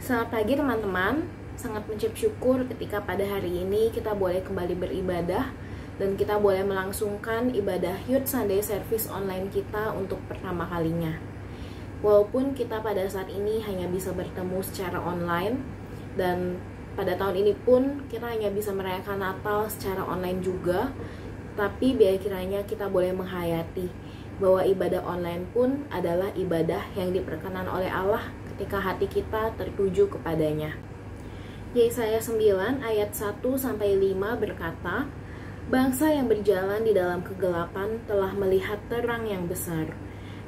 Selamat pagi teman-teman, sangat mencap syukur ketika pada hari ini kita boleh kembali beribadah dan kita boleh melangsungkan ibadah Youth Sunday Service online kita untuk pertama kalinya. Walaupun kita pada saat ini hanya bisa bertemu secara online dan pada tahun ini pun kita hanya bisa merayakan Natal secara online juga, tapi biar kiranya kita boleh menghayati bahwa ibadah online pun adalah ibadah yang diperkenan oleh Allah ketika hati kita tertuju kepadanya. Yesaya 9 ayat 1-5 berkata, "Bangsa yang berjalan di dalam kegelapan telah melihat terang yang besar.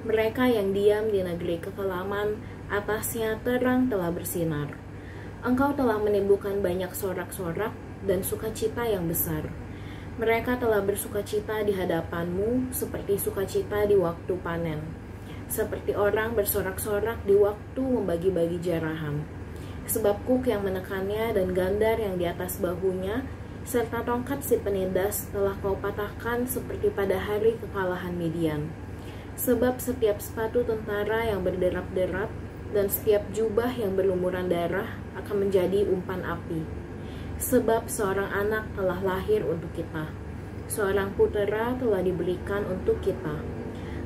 Mereka yang diam di negeri kekelaman, atasnya terang telah bersinar. Engkau telah menimbulkan banyak sorak-sorak dan sukacita yang besar. Mereka telah bersukacita di hadapanmu seperti sukacita di waktu panen, seperti orang bersorak-sorak di waktu membagi-bagi jarahan. Sebab kuk yang menekannya dan gandar yang di atas bahunya, serta tongkat si penindas telah kau patahkan seperti pada hari kekalahan Midian. Sebab setiap sepatu tentara yang berderap-derap dan setiap jubah yang berlumuran darah akan menjadi umpan api. Sebab seorang anak telah lahir untuk kita, seorang putera telah diberikan untuk kita.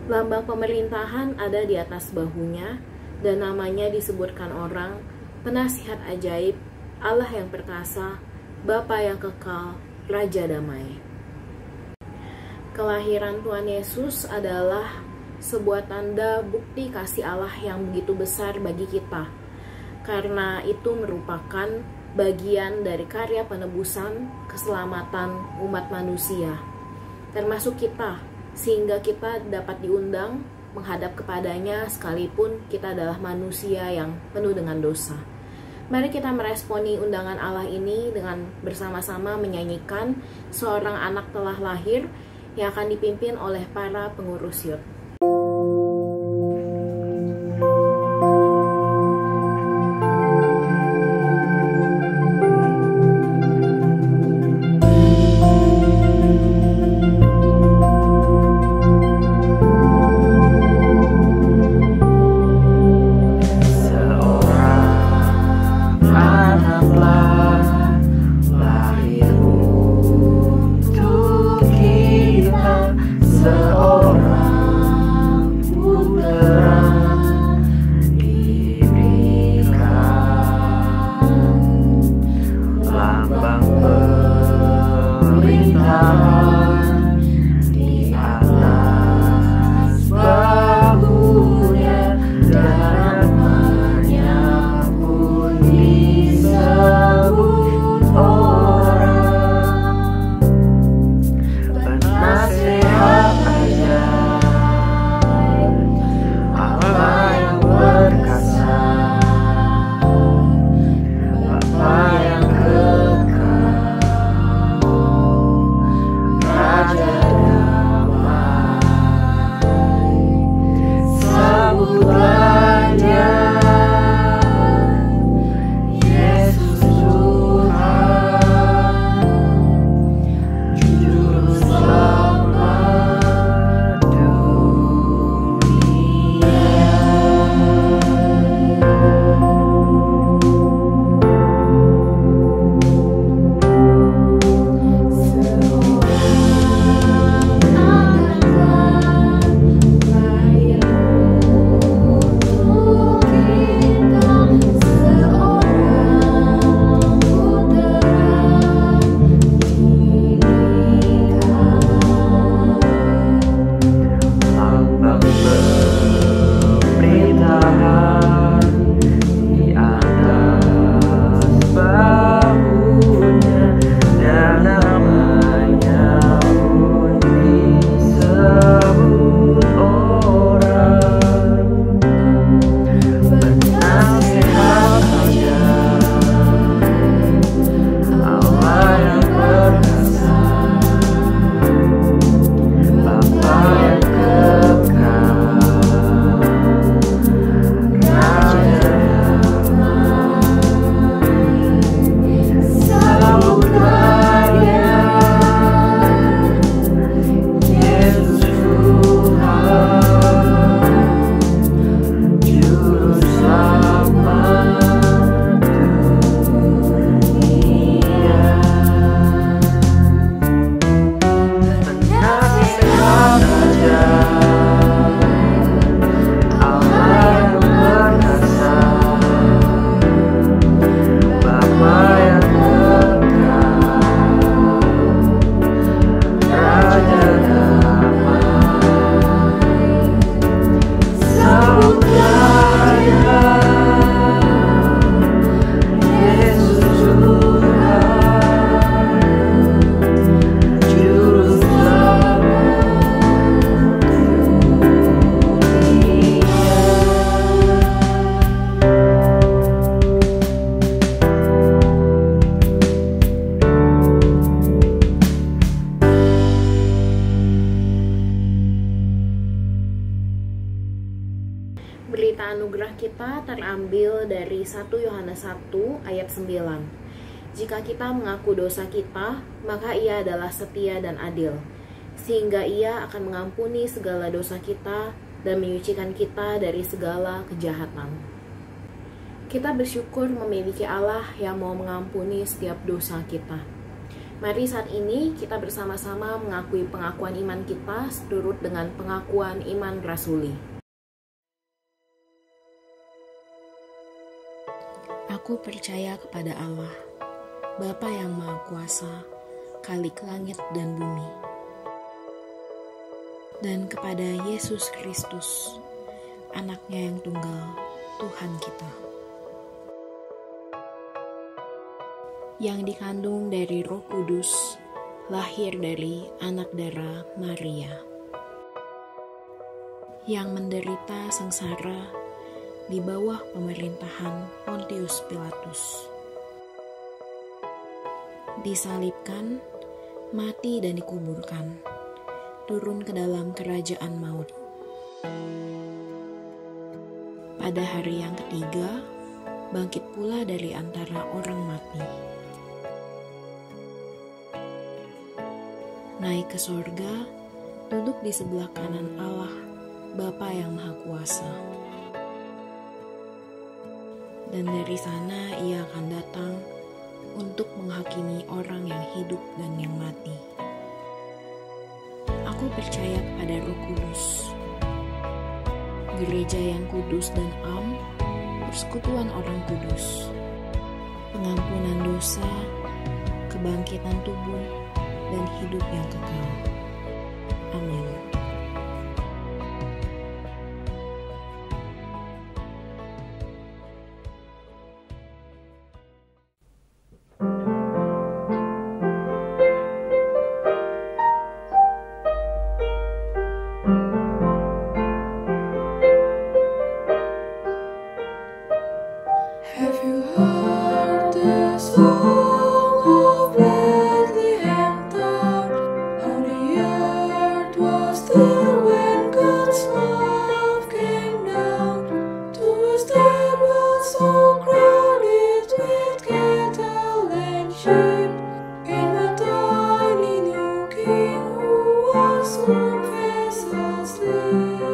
Lambang pemerintahan ada di atas bahunya, dan namanya disebutkan orang, Penasihat Ajaib, Allah yang perkasa, Bapa yang kekal, Raja Damai." Kelahiran Tuhan Yesus adalah sebuah tanda bukti kasih Allah yang begitu besar bagi kita, karena itu merupakan bagian dari karya penebusan keselamatan umat manusia, termasuk kita, sehingga kita dapat diundang menghadap kepadanya sekalipun kita adalah manusia yang penuh dengan dosa. Mari kita meresponi undangan Allah ini dengan bersama-sama menyanyikan Seorang Anak Telah Lahir yang akan dipimpin oleh para pengurus Youth. Seorang diambil dari 1 Yohanes 1 ayat 9. Jika kita mengaku dosa kita, maka Ia adalah setia dan adil, sehingga Ia akan mengampuni segala dosa kita dan menyucikan kita dari segala kejahatan. Kita bersyukur memiliki Allah yang mau mengampuni setiap dosa kita. Mari saat ini kita bersama-sama mengakui pengakuan iman kita seturut dengan pengakuan iman rasuli. Aku percaya kepada Allah, Bapa yang Maha Kuasa, Khalik langit dan bumi, dan kepada Yesus Kristus, Anaknya yang tunggal, Tuhan kita, yang dikandung dari Roh Kudus, lahir dari anak darah Maria, yang menderita sengsara di bawah pemerintahan Pontius Pilatus, disalibkan, mati dan dikuburkan, turun ke dalam kerajaan maut. Pada hari yang ketiga, bangkit pula dari antara orang mati, naik ke sorga, duduk di sebelah kanan Allah, Bapa yang Maha Kuasa. Dan dari sana Ia akan datang untuk menghakimi orang yang hidup dan yang mati. Aku percaya kepada Roh Kudus, gereja yang kudus dan am, persekutuan orang kudus, pengampunan dosa, kebangkitan tubuh, dan hidup yang kekal. Amin. Have you heard the song of Bethlehem town? How the earth was still when God's love came down to a stable so crowded with cattle and sheep, in a tiny new king who was soon fast asleep.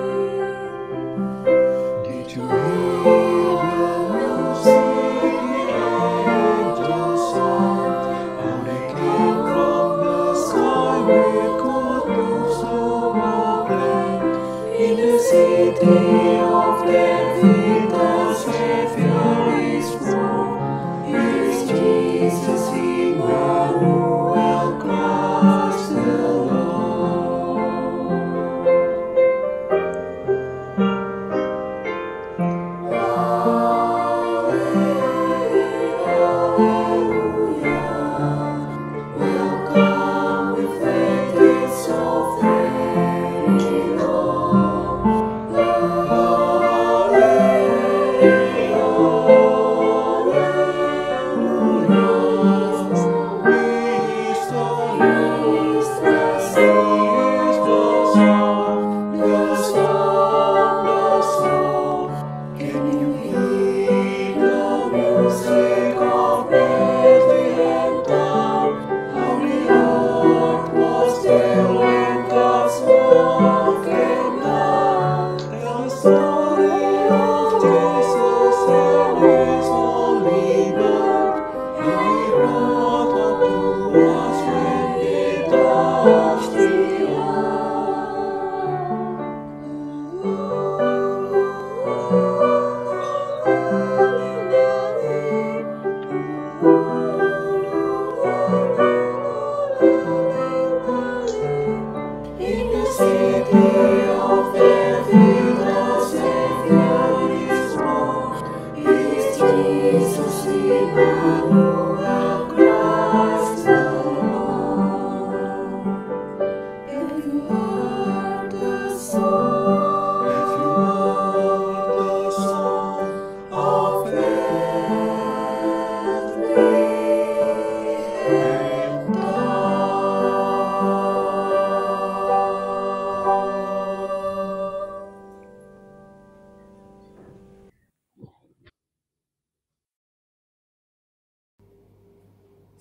Did you hear? City of David, the Savior is born. Is Jesus Emmanuel, Christ the Lord. Hallelujah, welcome with faith, it's so very long.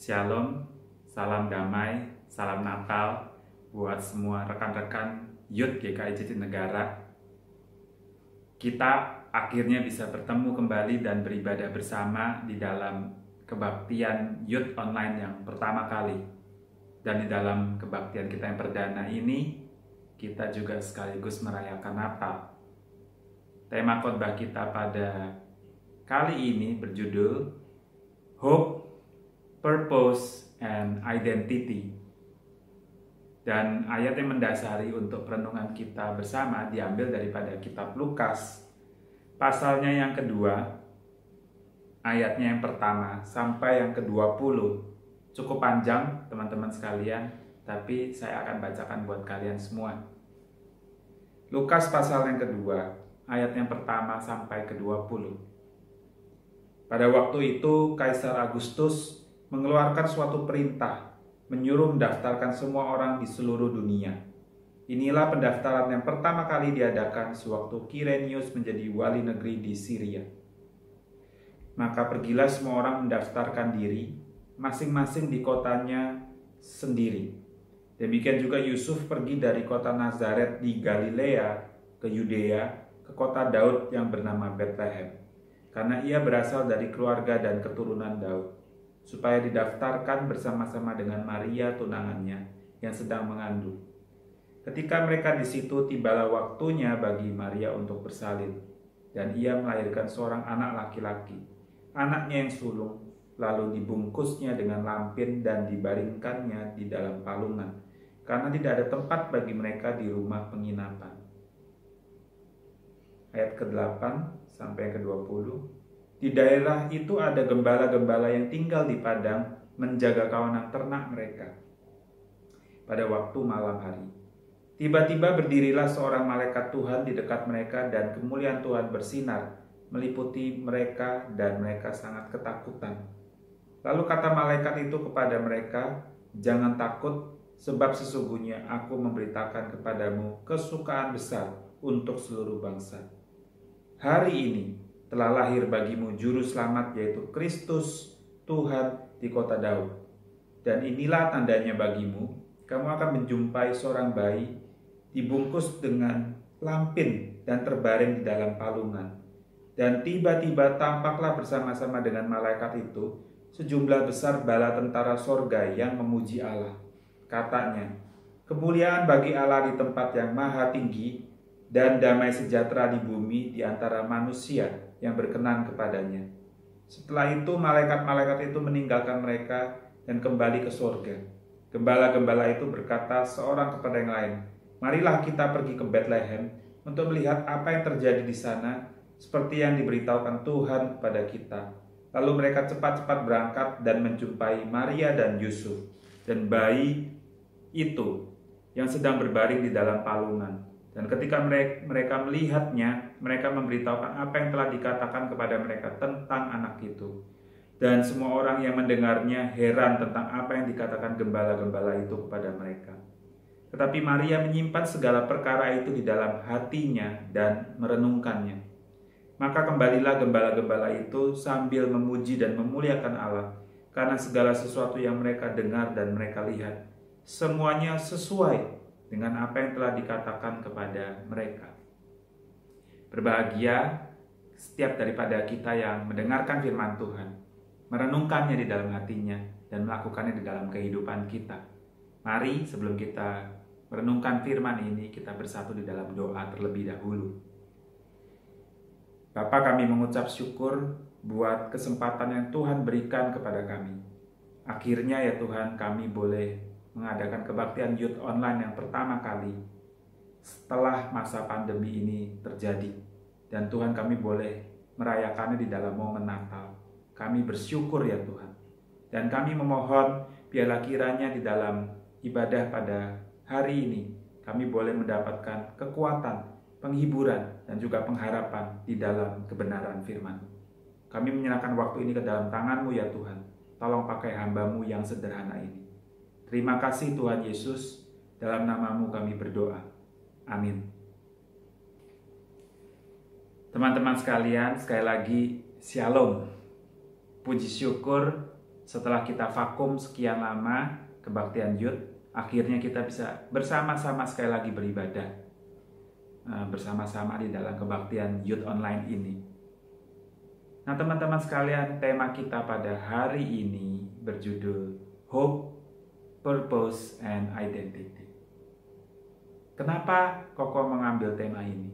Shalom, salam damai, salam Natal buat semua rekan-rekan Youth GKI Jatinegara. Kita akhirnya bisa bertemu kembali dan beribadah bersama di dalam kebaktian Youth Online yang pertama kali. Dan di dalam kebaktian kita yang perdana ini, kita juga sekaligus merayakan Natal. Tema khotbah kita pada kali ini berjudul Hope, Purpose, and Identity. Dan ayat yang mendasari untuk perenungan kita bersama diambil daripada kitab Lukas, pasalnya yang kedua, ayatnya yang pertama sampai yang ke-20. Cukup panjang teman-teman sekalian, tapi saya akan bacakan buat kalian semua. Lukas pasal yang kedua, ayat yang pertama sampai ke-20. Pada waktu itu, Kaisar Agustus mengeluarkan suatu perintah, menyuruh mendaftarkan semua orang di seluruh dunia. Inilah pendaftaran yang pertama kali diadakan sewaktu Quirinius menjadi wali negeri di Syria. Maka pergilah semua orang mendaftarkan diri, masing-masing di kotanya sendiri. Demikian juga Yusuf pergi dari kota Nazaret di Galilea ke Yudea, ke kota Daud yang bernama Betlehem, karena ia berasal dari keluarga dan keturunan Daud, supaya didaftarkan bersama-sama dengan Maria tunangannya yang sedang mengandung. Ketika mereka di situ, tibalah waktunya bagi Maria untuk bersalin, dan ia melahirkan seorang anak laki-laki. Anaknya yang sulung, lalu dibungkusnya dengan lampin dan dibaringkannya di dalam palungan, karena tidak ada tempat bagi mereka di rumah penginapan. Ayat ke-8 sampai ke-20. Di daerah itu ada gembala-gembala yang tinggal di padang menjaga kawanan ternak mereka. Pada waktu malam hari, tiba-tiba berdirilah seorang malaikat Tuhan di dekat mereka dan kemuliaan Tuhan bersinar meliputi mereka dan mereka sangat ketakutan. Lalu kata malaikat itu kepada mereka, "Jangan takut, sebab sesungguhnya aku memberitakan kepadamu kesukaan besar untuk seluruh bangsa. Hari ini telah lahir bagimu juru selamat, yaitu Kristus Tuhan di kota Daud. Dan inilah tandanya bagimu, kamu akan menjumpai seorang bayi dibungkus dengan lampin dan terbaring di dalam palungan. Dan tiba-tiba tampaklah bersama-sama dengan malaikat itu sejumlah besar bala tentara sorga yang memuji Allah. Katanya, kemuliaan bagi Allah di tempat yang maha tinggi, dan damai sejahtera di bumi di antara manusia yang berkenan kepadanya." Setelah itu malaikat-malaikat itu meninggalkan mereka dan kembali ke sorga. Gembala-gembala itu berkata seorang kepada yang lain, "Marilah kita pergi ke Betlehem untuk melihat apa yang terjadi di sana, seperti yang diberitahukan Tuhan kepada kita." Lalu mereka cepat-cepat berangkat dan menjumpai Maria dan Yusuf dan bayi itu yang sedang berbaring di dalam palungan. Dan ketika mereka melihatnya, mereka memberitahukan apa yang telah dikatakan kepada mereka tentang anak itu. Dan semua orang yang mendengarnya heran tentang apa yang dikatakan gembala-gembala itu kepada mereka. Tetapi Maria menyimpan segala perkara itu di dalam hatinya dan merenungkannya. Maka kembalilah gembala-gembala itu sambil memuji dan memuliakan Allah, karena segala sesuatu yang mereka dengar dan mereka lihat, semuanya sesuai dengan apa yang telah dikatakan kepada mereka. Berbahagia setiap daripada kita yang mendengarkan firman Tuhan, merenungkannya di dalam hatinya, dan melakukannya di dalam kehidupan kita. Mari sebelum kita merenungkan firman ini, kita bersatu di dalam doa terlebih dahulu. Bapa, kami mengucap syukur buat kesempatan yang Tuhan berikan kepada kami. Akhirnya ya Tuhan, kami boleh mengadakan kebaktian Youth Online yang pertama kali setelah masa pandemi ini terjadi. Dan Tuhan, kami boleh merayakannya di dalam momen Natal. Kami bersyukur ya Tuhan. Dan kami memohon biarlah kiranya di dalam ibadah pada hari ini kami boleh mendapatkan kekuatan, penghiburan, dan juga pengharapan di dalam kebenaran firman. Kami menyerahkan waktu ini ke dalam tangan-Mu ya Tuhan. Tolong pakai hamba-Mu yang sederhana ini. Terima kasih Tuhan Yesus, dalam nama-Mu kami berdoa. Amin. Teman-teman sekalian, sekali lagi Shalom. Puji syukur setelah kita vakum sekian lama kebaktian youth, akhirnya kita bisa bersama-sama sekali lagi beribadah bersama-sama di dalam kebaktian youth online ini. Nah teman-teman sekalian, tema kita pada hari ini berjudul Hope, Purpose, and Identity. Kenapa Koko mengambil tema ini?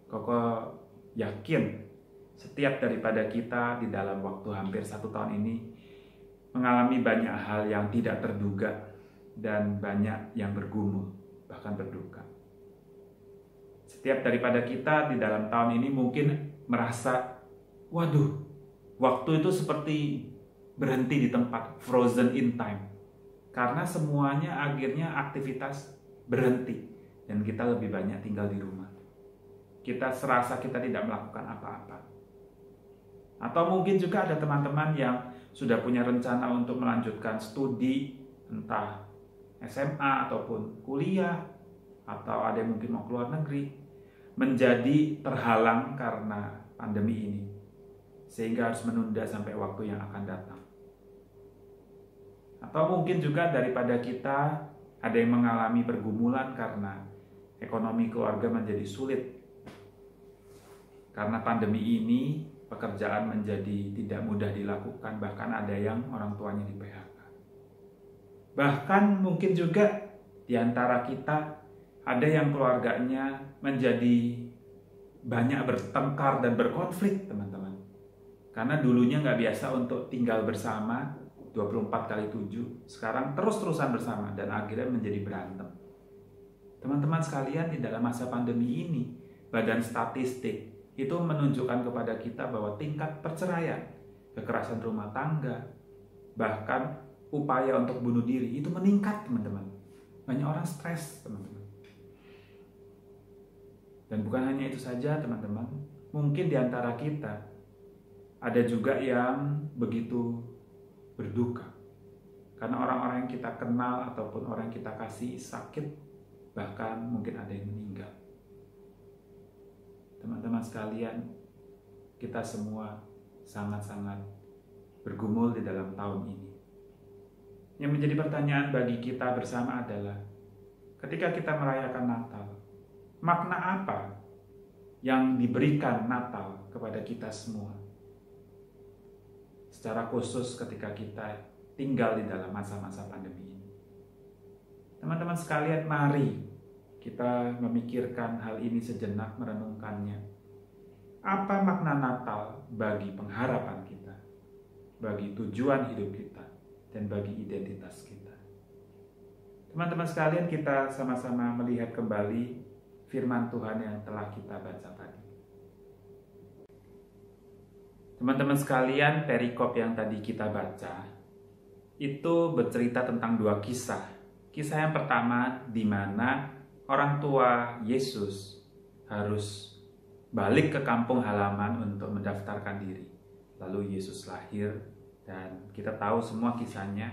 Koko yakin setiap daripada kita di dalam waktu hampir 1 tahun ini mengalami banyak hal yang tidak terduga dan banyak yang bergumul, bahkan berduka. Setiap daripada kita di dalam tahun ini mungkin merasa, waduh, waktu itu seperti berhenti di tempat, frozen in time. Karena semuanya akhirnya aktivitas berhenti dan kita lebih banyak tinggal di rumah. Kita serasa kita tidak melakukan apa-apa. Atau mungkin juga ada teman-teman yang sudah punya rencana untuk melanjutkan studi, entah SMA ataupun kuliah, atau ada yang mungkin mau keluar negeri, menjadi terhalang karena pandemi ini, sehingga harus menunda sampai waktu yang akan datang. Atau mungkin juga daripada kita ada yang mengalami pergumulan karena ekonomi keluarga menjadi sulit. Karena pandemi ini, pekerjaan menjadi tidak mudah dilakukan, bahkan ada yang orang tuanya di PHK. Bahkan mungkin juga di antara kita ada yang keluarganya menjadi banyak bertengkar dan berkonflik, teman-teman. Karena dulunya nggak biasa untuk tinggal bersama 24/7, sekarang terus-terusan bersama dan akhirnya menjadi berantem. Teman-teman sekalian, di dalam masa pandemi ini, Badan Statistik itu menunjukkan kepada kita bahwa tingkat perceraian, kekerasan rumah tangga, bahkan upaya untuk bunuh diri itu meningkat, teman-teman. Banyak orang stres, teman-teman. Dan bukan hanya itu saja, teman-teman. Mungkin di antara kita ada juga yang begitu berduka. Karena orang-orang yang kita kenal ataupun orang yang kita kasih sakit, bahkan mungkin ada yang meninggal. Teman-teman sekalian, kita semua sangat-sangat bergumul di dalam tahun ini. Yang menjadi pertanyaan bagi kita bersama adalah, ketika kita merayakan Natal, makna apa yang diberikan Natal kepada kita semua? Secara khusus ketika kita tinggal di dalam masa-masa pandemi ini. Teman-teman sekalian, mari kita memikirkan hal ini sejenak, merenungkannya. Apa makna Natal bagi pengharapan kita, bagi tujuan hidup kita, dan bagi identitas kita? Teman-teman sekalian, kita sama-sama melihat kembali firman Tuhan yang telah kita baca tadi. Teman-teman sekalian, perikop yang tadi kita baca itu bercerita tentang 2 kisah. Kisah yang pertama di mana orang tua Yesus harus balik ke kampung halaman untuk mendaftarkan diri. Lalu Yesus lahir dan kita tahu semua kisahnya.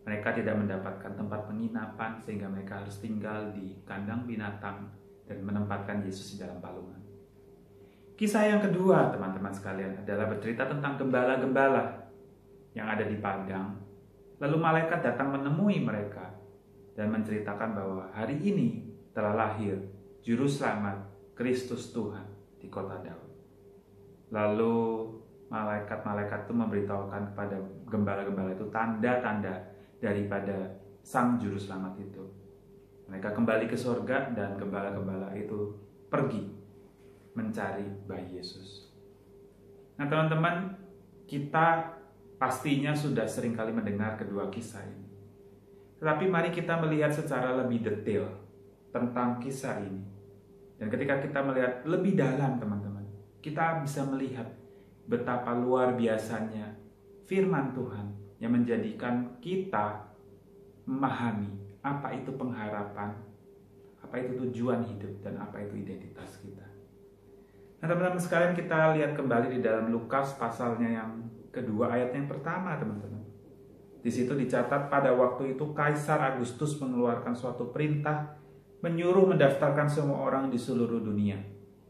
Mereka tidak mendapatkan tempat penginapan sehingga mereka harus tinggal di kandang binatang dan menempatkan Yesus di dalam palungan. Kisah yang kedua, teman-teman sekalian, adalah bercerita tentang gembala-gembala yang ada di padang. Lalu malaikat datang menemui mereka dan menceritakan bahwa hari ini telah lahir Juru Selamat Kristus Tuhan di kota Daud. Lalu malaikat-malaikat itu memberitahukan kepada gembala-gembala itu tanda-tanda daripada Sang Juru Selamat itu. Mereka kembali ke surga dan gembala-gembala itu pergi mencari bayi Yesus. Nah teman-teman, kita pastinya sudah sering kali mendengar kedua kisah ini. Tetapi mari kita melihat secara lebih detail tentang kisah ini. Dan ketika kita melihat lebih dalam, teman-teman, kita bisa melihat betapa luar biasanya firman Tuhan yang menjadikan kita memahami apa itu pengharapan, apa itu tujuan hidup, dan apa itu identitas kita. Nah teman-teman sekalian, kita lihat kembali di dalam Lukas pasalnya yang kedua ayat yang pertama, teman-teman. Di situ dicatat, pada waktu itu Kaisar Agustus mengeluarkan suatu perintah menyuruh mendaftarkan semua orang di seluruh dunia.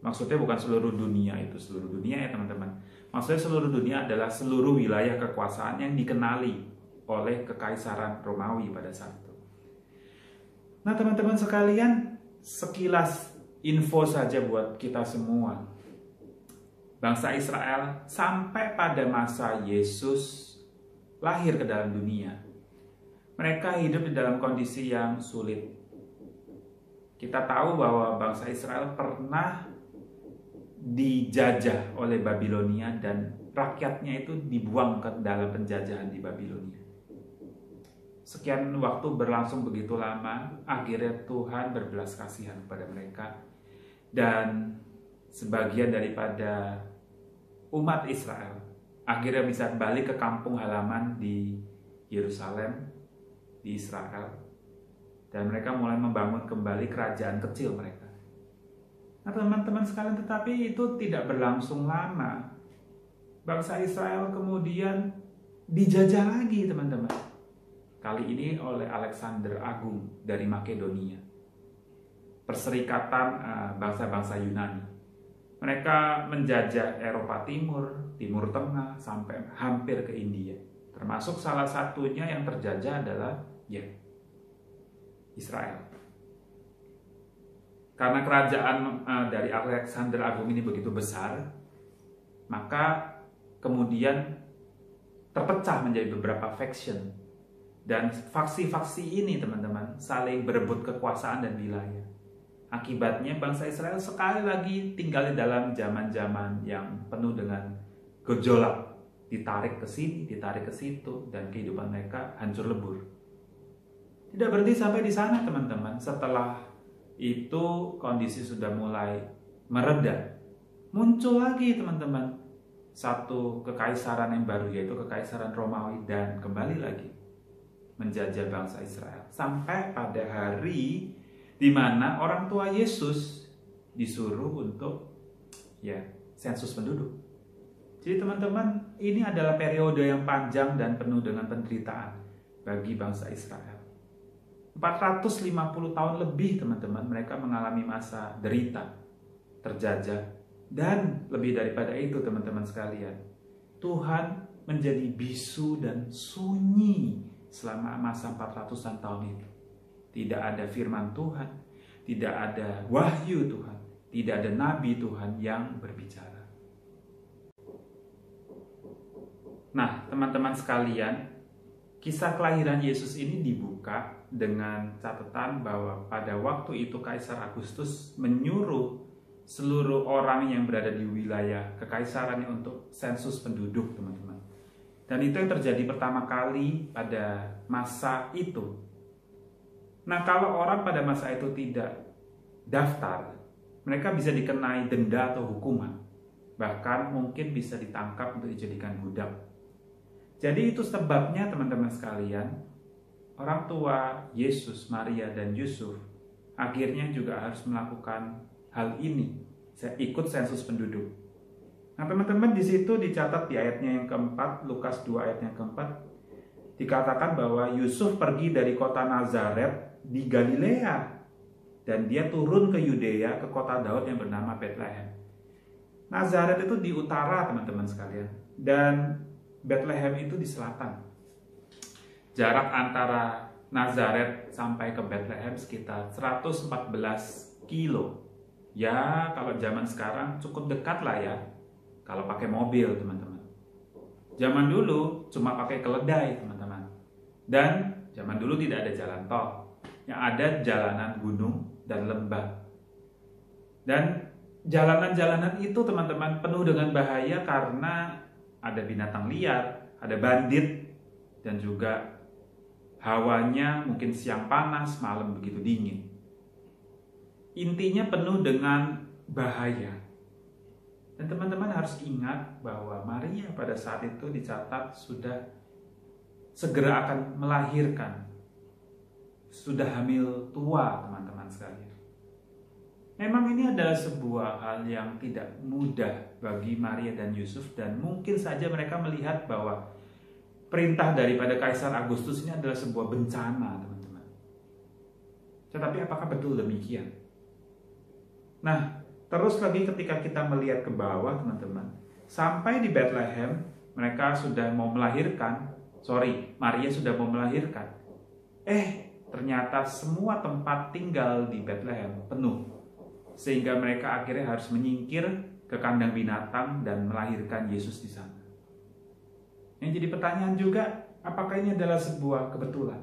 Maksudnya bukan seluruh dunia itu seluruh dunia ya teman-teman. Maksudnya seluruh dunia adalah seluruh wilayah kekuasaan yang dikenali oleh Kekaisaran Romawi pada saat itu. Nah teman-teman sekalian, sekilas info saja buat kita semua. Bangsa Israel sampai pada masa Yesus lahir ke dalam dunia, mereka hidup di dalam kondisi yang sulit. Kita tahu bahwa bangsa Israel pernah dijajah oleh Babilonia dan rakyatnya itu dibuang ke dalam penjajahan di Babilonia. Sekian waktu berlangsung begitu lama, akhirnya Tuhan berbelas kasihan kepada mereka dan sebagian daripada umat Israel akhirnya bisa balik ke kampung halaman di Yerusalem, di Israel, dan mereka mulai membangun kembali kerajaan kecil mereka. Nah teman-teman sekalian, tetapi itu tidak berlangsung lama. Bangsa Israel kemudian dijajah lagi teman-teman. Kali ini oleh Alexander Agung dari Makedonia. Perserikatan bangsa-bangsa Yunani. Mereka menjajah Eropa Timur, Timur Tengah, sampai hampir ke India. Termasuk salah satunya yang terjajah adalah Israel. Karena kerajaan dari Alexander Agung ini begitu besar, maka kemudian terpecah menjadi beberapa faction. Dan faksi-faksi ini teman-teman saling berebut kekuasaan dan wilayah. Akibatnya bangsa Israel sekali lagi tinggal di dalam zaman-zaman yang penuh dengan gejolak. Ditarik ke sini, ditarik ke situ, dan kehidupan mereka hancur lebur. Tidak berhenti sampai di sana teman-teman. Setelah itu kondisi sudah mulai mereda. Muncul lagi teman-teman satu kekaisaran yang baru, yaitu Kekaisaran Romawi, dan kembali lagi menjajah bangsa Israel. Sampai pada hari di mana orang tua Yesus disuruh untuk sensus penduduk. Jadi teman-teman, ini adalah periode yang panjang dan penuh dengan penderitaan bagi bangsa Israel. 450 tahun lebih teman-teman mereka mengalami masa derita, terjajah, dan lebih daripada itu teman-teman sekalian, Tuhan menjadi bisu dan sunyi selama masa 400-an tahun itu. Tidak ada firman Tuhan, tidak ada wahyu Tuhan, tidak ada nabi Tuhan yang berbicara. Nah teman-teman sekalian, kisah kelahiran Yesus ini dibuka dengan catatan bahwa pada waktu itu Kaisar Agustus menyuruh seluruh orang yang berada di wilayah kekaisarannya untuk sensus penduduk teman-teman. Dan itu yang terjadi pertama kali pada masa itu. Nah kalau orang pada masa itu tidak daftar, mereka bisa dikenai denda atau hukuman. Bahkan mungkin bisa ditangkap untuk dijadikan budak. Jadi itu sebabnya teman-teman sekalian, orang tua Yesus, Maria, dan Yusuf akhirnya juga harus melakukan hal ini, ikut sensus penduduk. Nah teman-teman, di situ dicatat di ayatnya yang keempat, Lukas 2 ayat yang keempat, dikatakan bahwa Yusuf pergi dari kota Nazaret di Galilea dan dia turun ke Yudea, ke kota Daud yang bernama Bethlehem. Nazaret itu di utara teman-teman sekalian, dan Bethlehem itu di selatan. Jarak antara Nazaret sampai ke Bethlehem sekitar 114 kilo. Ya, kalau zaman sekarang cukup dekat lah ya, kalau pakai mobil teman-teman. Zaman dulu cuma pakai keledai teman-teman. Dan zaman dulu tidak ada jalan tol. Yang ada jalanan gunung dan lembah. Dan jalanan-jalanan itu teman-teman penuh dengan bahaya karena ada binatang liar, ada bandit, dan juga hawanya mungkin siang panas, malam begitu dingin. Intinya penuh dengan bahaya. Dan teman-teman harus ingat bahwa Maria pada saat itu dicatat sudah segera akan melahirkan. Sudah hamil tua teman-teman sekalian. Memang ini adalah sebuah hal yang tidak mudah bagi Maria dan Yusuf, dan mungkin saja mereka melihat bahwa perintah daripada Kaisar Agustus ini adalah sebuah bencana, teman-teman. Tetapi apakah betul demikian? Nah, Terus lagi ketika kita melihat ke bawah teman-teman, sampai di Bethlehem mereka sudah mau melahirkan, Maria sudah mau melahirkan. Ternyata semua tempat tinggal di Bethlehem penuh. Sehingga mereka akhirnya harus menyingkir ke kandang binatang dan melahirkan Yesus di sana. Yang jadi pertanyaan juga, apakah ini adalah sebuah kebetulan?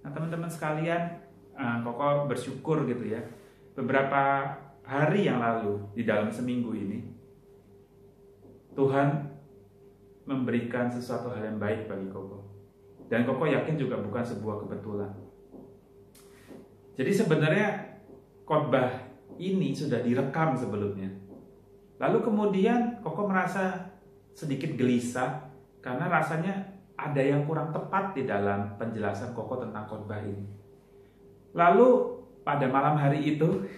Nah teman-teman sekalian, Koko bersyukur gitu ya. Beberapa hari yang lalu, di dalam seminggu ini, Tuhan memberikan sesuatu hal yang baik bagi Koko. Dan Koko yakin juga bukan sebuah kebetulan. Jadi sebenarnya khotbah ini sudah direkam sebelumnya. Lalu kemudian Koko merasa sedikit gelisah karena rasanya ada yang kurang tepat di dalam penjelasan Koko tentang khotbah ini. Lalu pada malam hari itu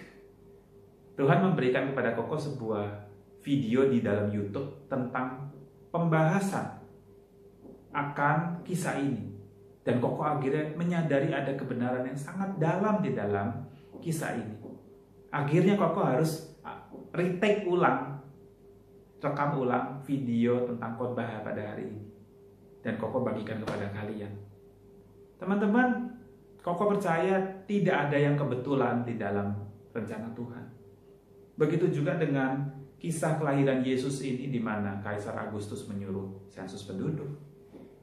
Tuhan memberikan kepada Koko sebuah video di dalam YouTube tentang pembahasan akan kisah ini. Dan Koko akhirnya menyadari ada kebenaran yang sangat dalam di dalam kisah ini. Akhirnya Koko harus retake ulang, rekam ulang video tentang khotbah pada hari ini. Dan Koko bagikan kepada kalian. Teman-teman, Koko percaya tidak ada yang kebetulan di dalam rencana Tuhan. Begitu juga dengan kisah kelahiran Yesus ini di mana Kaisar Agustus menyuruh sensus penduduk.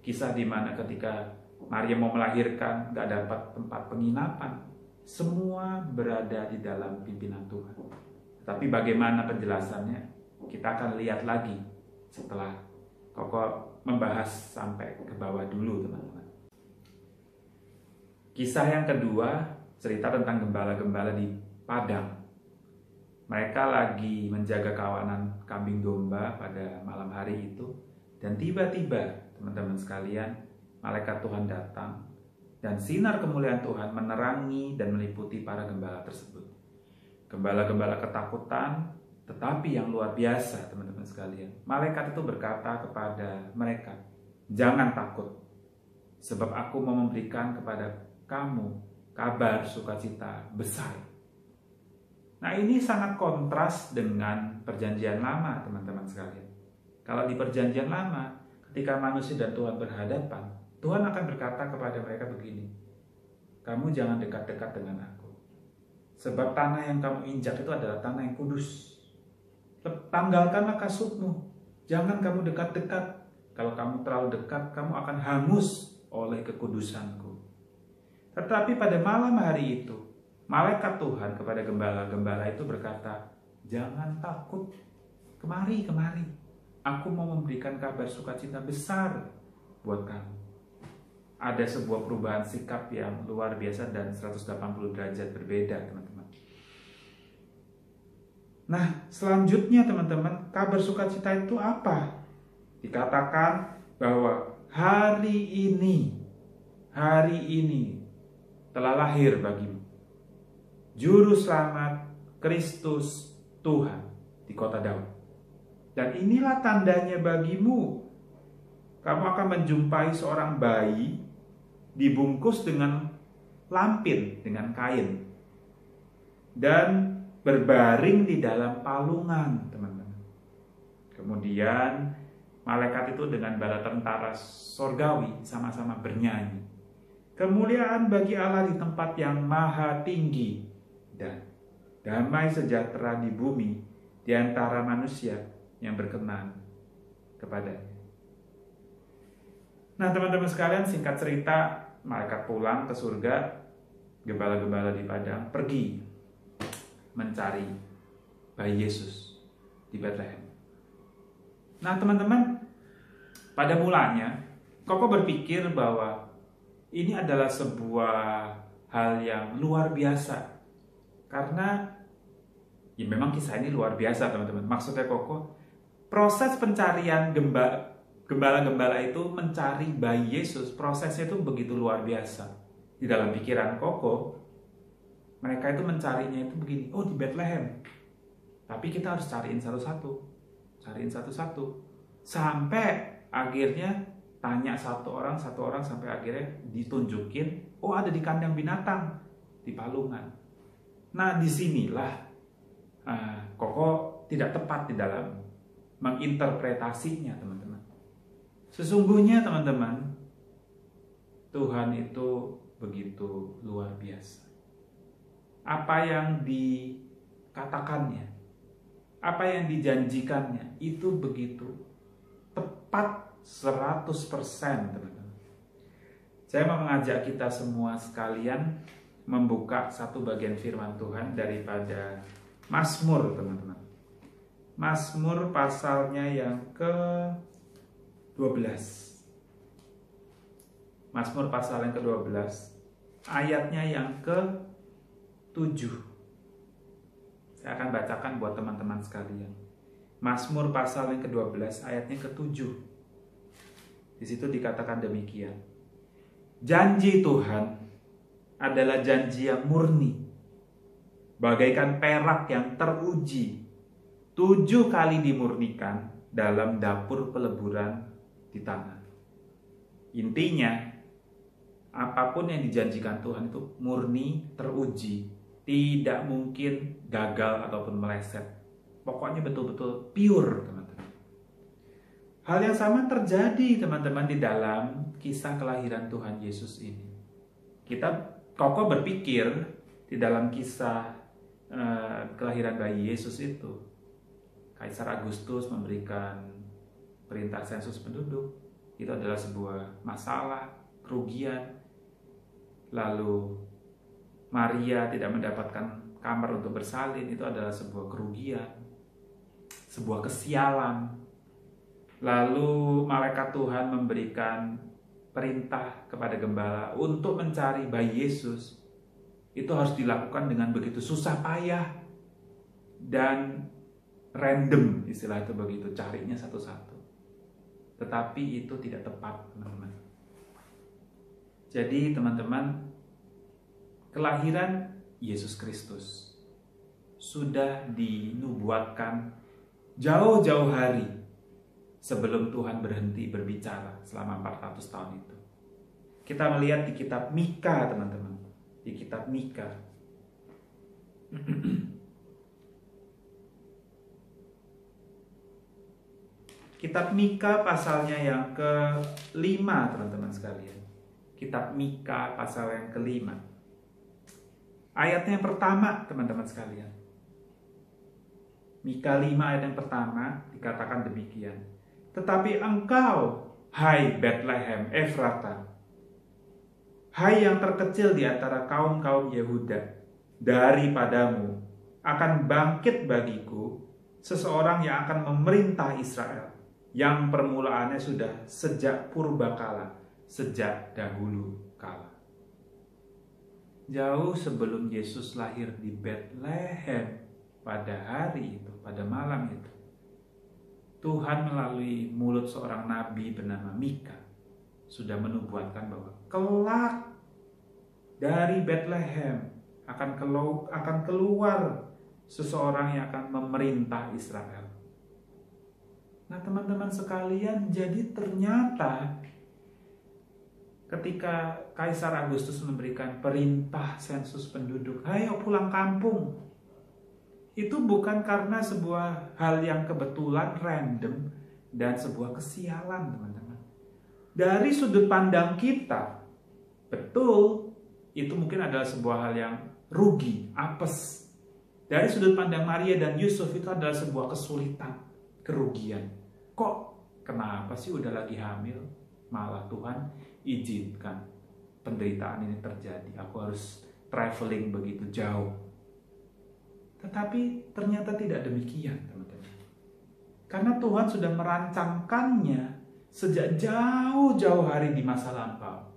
Kisah di mana ketika Maria mau melahirkan gak dapat tempat penginapan. Semua berada di dalam pimpinan Tuhan. Tapi bagaimana penjelasannya? Kita akan lihat lagi setelah Koko membahas sampai ke bawah dulu teman-teman. Kisah yang kedua, cerita tentang gembala-gembala di padang. Mereka lagi menjaga kawanan kambing domba pada malam hari itu. Dan tiba-tiba, teman-teman sekalian, malaikat Tuhan datang. Dan sinar kemuliaan Tuhan menerangi dan meliputi para gembala tersebut. Gembala-gembala ketakutan, tetapi yang luar biasa, teman-teman sekalian. Malaikat itu berkata kepada mereka, "Jangan takut, sebab aku mau memberikan kepada kamu kabar sukacita besar." Nah ini sangat kontras dengan perjanjian lama teman-teman sekalian. Kalau di perjanjian lama, ketika manusia dan Tuhan berhadapan, Tuhan akan berkata kepada mereka begini, "Kamu jangan dekat-dekat dengan aku. Sebab tanah yang kamu injak itu adalah tanah yang kudus. Tanggalkanlah kasutmu. Jangan kamu dekat-dekat. Kalau kamu terlalu dekat, kamu akan hangus oleh kekudusanku." Tetapi pada malam hari itu, malaikat Tuhan kepada gembala-gembala itu berkata, "Jangan takut, kemari. Aku mau memberikan kabar sukacita besar buat kamu." Ada sebuah perubahan sikap yang luar biasa dan 180 derajat berbeda, teman-teman. Nah, selanjutnya teman-teman, kabar sukacita itu apa? Dikatakan bahwa hari ini telah lahir bagimu Juru Selamat Kristus Tuhan di kota Daud. Dan inilah tandanya bagimu. Kamu akan menjumpai seorang bayi dibungkus dengan lampin, dengan kain. Dan berbaring di dalam palungan, teman-teman. Kemudian malaikat itu dengan bala tentara sorgawi sama-sama bernyanyi, "Kemuliaan bagi Allah di tempat yang maha tinggi, dan damai sejahtera di bumi di antara manusia yang berkenan kepadanya." Nah teman-teman sekalian, singkat cerita, malaikat pulang ke surga, gembala-gembala di padang pergi mencari bayi Yesus di Bethlehem. Nah teman-teman, pada mulanya Koko berpikir bahwa ini adalah sebuah hal yang luar biasa. Karena ya memang kisah ini luar biasa teman-teman. Maksudnya Koko, proses pencarian gembala-gembala itu mencari bayi Yesus, prosesnya itu begitu luar biasa. Di dalam pikiran Koko, mereka itu mencarinya itu begini, oh di Bethlehem. Tapi kita harus cariin satu-satu. Sampai akhirnya tanya satu orang sampai akhirnya ditunjukin, oh ada di kandang binatang, di palungan. Nah disinilah Koko tidak tepat di dalam menginterpretasinya, teman-teman. Sesungguhnya, teman-teman, Tuhan itu begitu luar biasa. Apa yang dikatakannya, apa yang dijanjikannya, itu begitu tepat 100%, teman-teman. Saya mau mengajak kita semua sekalian membuka satu bagian firman Tuhan daripada Mazmur, teman-teman. Mazmur pasalnya yang ke-12. Mazmur pasal yang ke-12, ayatnya yang ke-7. Saya akan bacakan buat teman-teman sekalian. Mazmur pasal yang ke-12, ayatnya ke-7. Di situ dikatakan demikian. Janji Tuhan adalah janji yang murni, bagaikan perak yang teruji, 7 kali dimurnikan dalam dapur peleburan di tanah. Intinya, apapun yang dijanjikan Tuhan itu murni, teruji, tidak mungkin gagal ataupun meleset. Pokoknya betul-betul pure, teman-teman. Hal yang sama terjadi, teman-teman, di dalam kisah kelahiran Tuhan Yesus ini. Kita kokoh berpikir di dalam kisah kelahiran bayi Yesus itu, Kaisar Agustus memberikan perintah sensus penduduk. Itu adalah sebuah masalah, kerugian. Lalu Maria tidak mendapatkan kamar untuk bersalin, itu adalah sebuah kerugian, sebuah kesialan. Lalu malaikat Tuhan memberikan perintah kepada gembala untuk mencari bayi Yesus. Itu harus dilakukan dengan begitu susah payah dan random, istilah itu begitu, carinya satu-satu. Tetapi itu tidak tepat, teman-teman. Jadi, teman-teman, kelahiran Yesus Kristus sudah dinubuatkan jauh-jauh hari sebelum Tuhan berhenti berbicara selama 400 tahun itu. Kita melihat di kitab Mika, teman-teman. Di kitab Mika. Kitab Mika pasalnya yang ke-5, teman-teman sekalian. Kitab Mika pasal yang ke-5. Ayatnya yang pertama, teman-teman sekalian. Mika 5 ayat yang pertama dikatakan demikian. Tetapi engkau, hai Bethlehem Efrata, hai yang terkecil di antara kaum-kaum Yehuda, daripadamu akan bangkit bagiku seseorang yang akan memerintah Israel, yang permulaannya sudah sejak purbakala, sejak dahulu kala. Jauh sebelum Yesus lahir di Bethlehem pada hari itu, pada malam itu, Tuhan melalui mulut seorang nabi bernama Mika sudah menubuatkan bahwa kelak dari Bethlehem akan keluar seseorang yang akan memerintah Israel. Nah, teman-teman sekalian, jadi ternyata ketika Kaisar Agustus memberikan perintah sensus penduduk, ayo pulang kampung, itu bukan karena sebuah hal yang kebetulan, random, dan sebuah kesialan, teman-teman. Dari sudut pandang kita, betul, itu mungkin adalah sebuah hal yang rugi, apes. Dari sudut pandang Maria dan Yusuf, itu adalah sebuah kesulitan, kerugian. Kok kenapa sih udah lagi hamil, malah Tuhan izinkan penderitaan ini terjadi. Aku harus traveling begitu jauh. Tetapi ternyata tidak demikian, teman-teman. Karena Tuhan sudah merancangkannya sejak jauh-jauh hari di masa lampau,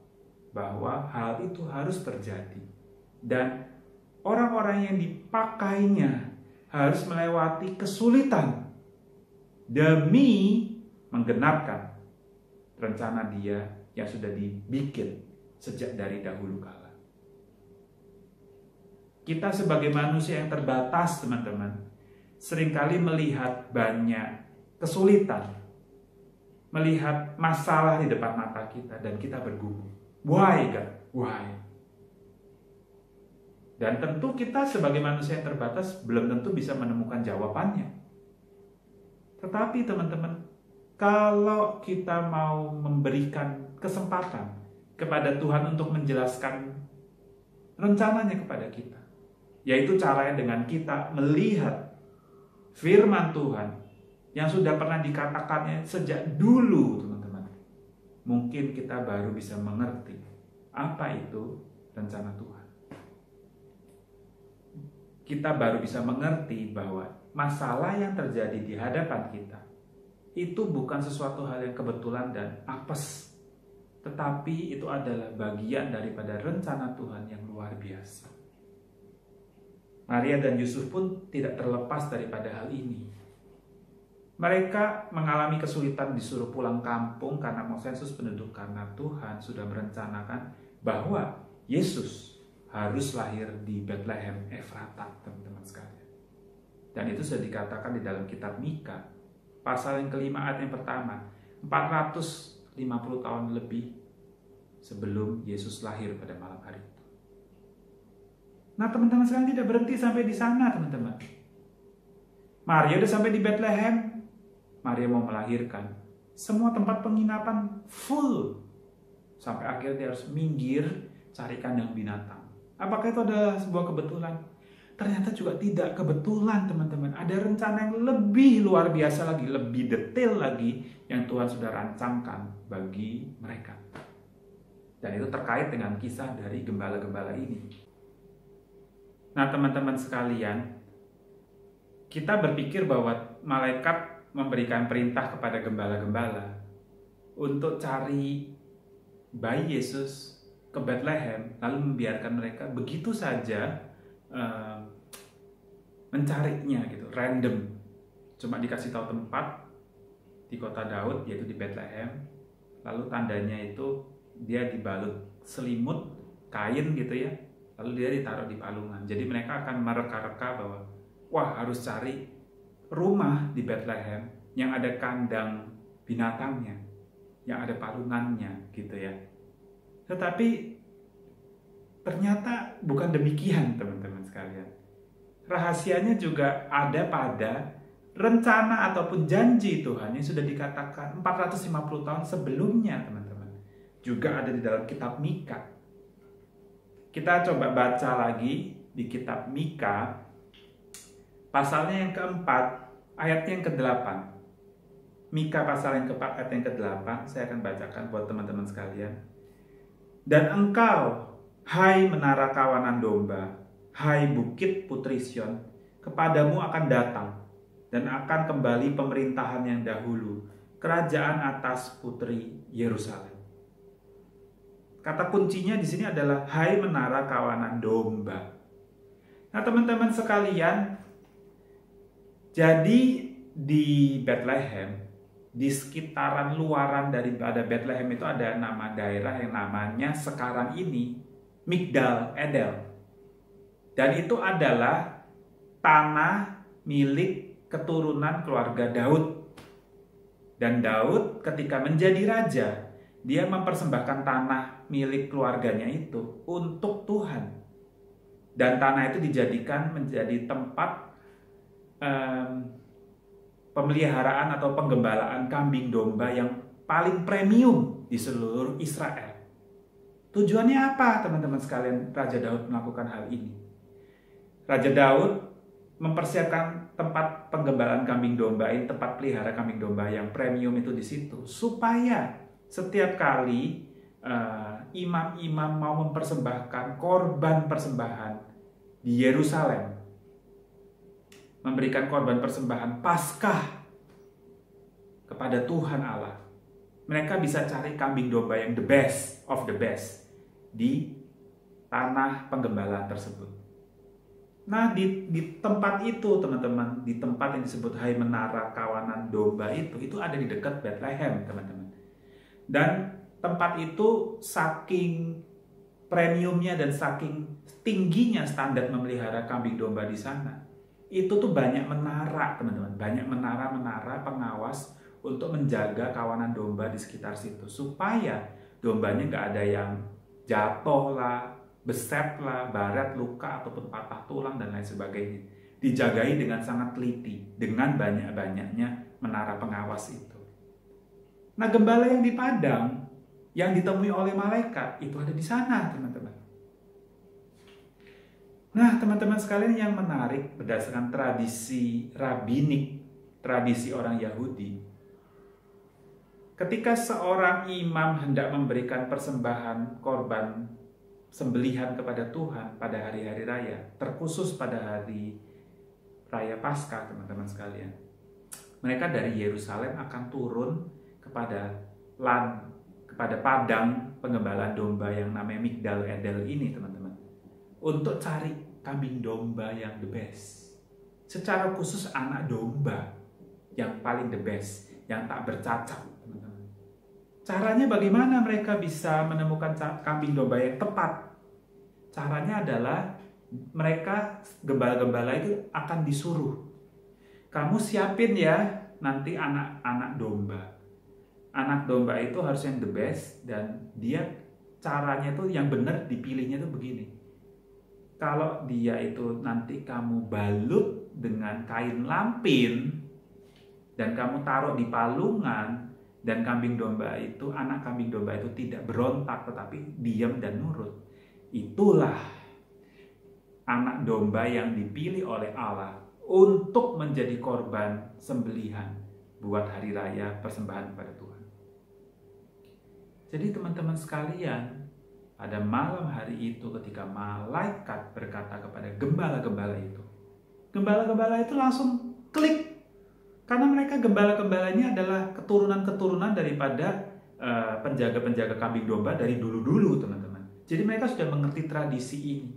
bahwa hal itu harus terjadi. Dan orang-orang yang dipakainya harus melewati kesulitan demi menggenapkan rencana Dia yang sudah dibikin sejak dari dahulu kala. Kita sebagai manusia yang terbatas, teman-teman, seringkali melihat banyak kesulitan, melihat masalah di depan mata kita, dan kita bergumul. Why, God? Why? Dan tentu kita sebagai manusia yang terbatas belum tentu bisa menemukan jawabannya. Tetapi teman-teman, kalau kita mau memberikan kesempatan kepada Tuhan untuk menjelaskan rencananya kepada kita, yaitu caranya dengan kita melihat firman Tuhan yang sudah pernah dikatakannya sejak dulu, teman-teman, mungkin kita baru bisa mengerti apa itu rencana Tuhan. Kita baru bisa mengerti bahwa masalah yang terjadi di hadapan kita itu bukan sesuatu hal yang kebetulan dan apes, tetapi itu adalah bagian daripada rencana Tuhan yang luar biasa. Maria dan Yusuf pun tidak terlepas daripada hal ini. Mereka mengalami kesulitan disuruh pulang kampung karena mau sensus penduduk, karena Tuhan sudah merencanakan bahwa Yesus harus lahir di Bethlehem Efrata, teman-teman sekalian. Dan itu sudah dikatakan di dalam kitab Mika, pasal yang kelima ayat yang pertama, 450 tahun lebih sebelum Yesus lahir pada malam hari itu. Nah, teman-teman sekalian, tidak berhenti sampai di sana, teman-teman. Maria udah sampai di Bethlehem. Maria mau melahirkan. Semua tempat penginapan full. Sampai akhirnya dia harus minggir cari kandang binatang. Apakah itu adalah sebuah kebetulan? Ternyata juga tidak kebetulan, teman-teman. Ada rencana yang lebih luar biasa lagi, lebih detail lagi yang Tuhan sudah rancangkan bagi mereka. Dan itu terkait dengan kisah dari gembala-gembala ini. Nah, teman-teman sekalian, kita berpikir bahwa malaikat memberikan perintah kepada gembala-gembala untuk cari bayi Yesus ke Bethlehem, lalu membiarkan mereka begitu saja mencarinya gitu, random. Cuma dikasih tahu tempat di kota Daud, yaitu di Bethlehem. Lalu tandanya itu dia dibalut selimut kain gitu ya, lalu dia ditaruh di palungan. Jadi mereka akan mereka-reka bahwa wah, harus cari rumah di Bethlehem yang ada kandang binatangnya, yang ada palungannya gitu ya. Tetapi ternyata bukan demikian, teman-teman sekalian. Rahasianya juga ada pada rencana ataupun janji Tuhan yang sudah dikatakan 450 tahun sebelumnya, teman-teman. Juga ada di dalam kitab Mika. Kita coba baca lagi di kitab Mika, pasalnya yang keempat, ayatnya yang ke-8. Mika pasal yang keempat, ayat yang ke-8, saya akan bacakan buat teman-teman sekalian. Dan engkau, hai menara kawanan domba, hai bukit putri Sion, kepadamu akan datang dan akan kembali pemerintahan yang dahulu, kerajaan atas putri Yerusalem. Kata kuncinya di sini adalah hai menara kawanan domba. Nah, teman-teman sekalian, jadi di Bethlehem, di sekitaran luaran daripada Bethlehem itu ada nama daerah yang namanya sekarang ini Migdal Edel. Dan itu adalah tanah milik keturunan keluarga Daud. Dan Daud ketika menjadi raja, dia mempersembahkan tanah milik keluarganya itu untuk Tuhan. Dan tanah itu dijadikan menjadi tempat pemeliharaan atau penggembalaan kambing domba yang paling premium di seluruh Israel. Tujuannya apa, teman-teman sekalian, Raja Daud melakukan hal ini? Raja Daud mempersiapkan tempat penggembalaan kambing domba ini, tempat pelihara kambing domba yang premium itu di situ, supaya setiap kali imam-imam mau mempersembahkan korban persembahan di Yerusalem, memberikan korban persembahan Paskah kepada Tuhan Allah, mereka bisa cari kambing domba yang the best of the best di tanah penggembalaan tersebut. Nah, di tempat itu, teman-teman, di tempat yang disebut Hai Menara Kawanan Domba itu ada di dekat Bethlehem, teman-teman. Dan tempat itu saking premiumnya dan saking tingginya standar memelihara kambing domba di sana, itu tuh banyak menara, teman-teman, banyak menara-menara pengawas untuk menjaga kawanan domba di sekitar situ, supaya dombanya nggak ada yang jatuh lah, beset lah, baret, luka, ataupun patah tulang, dan lain sebagainya. Dijagai dengan sangat teliti, dengan banyak-banyaknya menara pengawas itu. Nah, gembala yang di padang, yang ditemui oleh malaikat, itu ada di sana, teman-teman. Nah, teman-teman sekalian, yang menarik berdasarkan tradisi rabbinik, tradisi orang Yahudi, ketika seorang imam hendak memberikan persembahan korban sembelihan kepada Tuhan pada hari-hari raya, terkhusus pada hari raya Paskah, teman-teman sekalian, mereka dari Yerusalem akan turun kepada padang pengembalaan domba yang namanya Migdal Edel ini, teman-teman, untuk cari kambing domba yang the best. Secara khusus anak domba yang paling the best, yang tak bercacat, teman-teman. Caranya bagaimana mereka bisa menemukan kambing domba yang tepat? Caranya adalah mereka, gembala-gembala itu akan disuruh, kamu siapin ya nanti anak domba. Anak domba itu harus yang the best, dan dia caranya tuh yang benar dipilihnya tuh begini. Kalau dia itu nanti kamu balut dengan kain lampin dan kamu taruh di palungan, dan kambing domba itu, anak kambing domba itu tidak berontak tetapi diam dan nurut, itulah anak domba yang dipilih oleh Allah untuk menjadi korban sembelihan buat hari raya persembahan kepada Tuhan. Jadi teman-teman sekalian, pada malam hari itu ketika malaikat berkata kepada gembala-gembala itu, gembala-gembala itu langsung klik. Karena mereka gembala-gembalanya adalah keturunan-keturunan daripada penjaga-penjaga kambing domba dari dulu-dulu, teman-teman. Jadi mereka sudah mengerti tradisi ini.